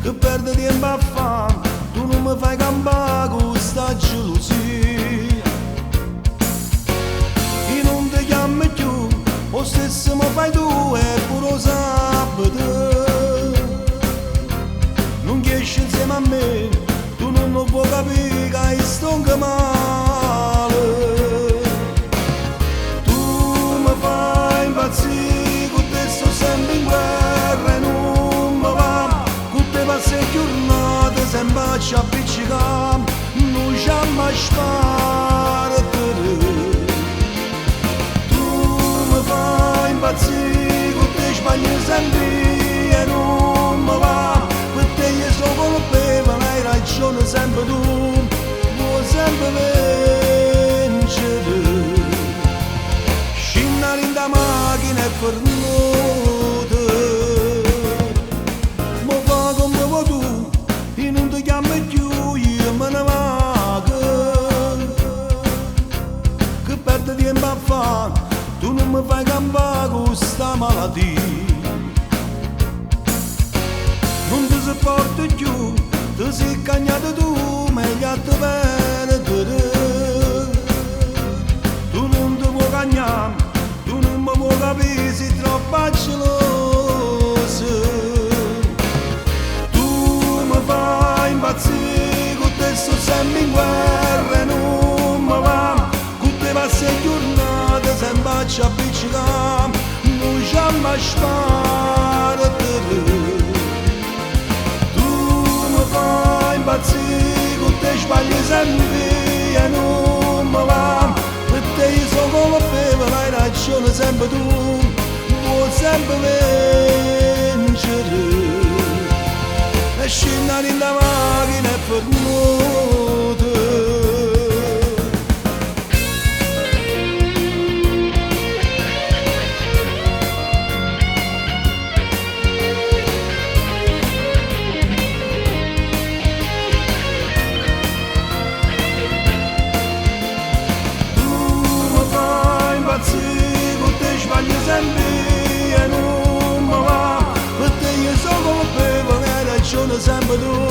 che perde tempo a fare, tu non mi fai campare con questa gelosia. Io non ti chiamo più, lo stesso mi fai tu e pure lo sabato. Non che esci insieme a me, tu non lo puoi capire che sto anche male. Tu mi fai impazzire, con te sto sempre in guerra e non mi va. Con te passo le giornate sempre ci appiccicare, non ci mai sparare. Tu mi fai impazzire, con te sbaglio sempre e non mi va. Per te io sono colpevole, hai ragione sempre tu, vuoi sempre vincere. Scendere in da macchina e fernuta, ma fa come vuoi tu, io non ti chiamo più, io me ne vado. Che perde tempo a fare, tu non mi fai campare con questa malattia. Non ti sopporto più, ti sei cagnato tu, meglio a te perdere. Tu non ti vuoi cagnare, tu non mi vuoi capire, sei troppo gelosa. Tu mi fai impazzire, con te sto sempre in guerra e non mi va. Con te passo le giornate sempre ci appiccicare, non ci mai sparare. Impazzire, con te sbagli sempre e non mi va. Per te io sono colpevole, hai ragione sempre tu, vuoi sempre vincere. E scendere in la macchina e fernuta. Con te sbaglio sempre e non mi va. Per te io sono colpevole, hai ragione sempre tu,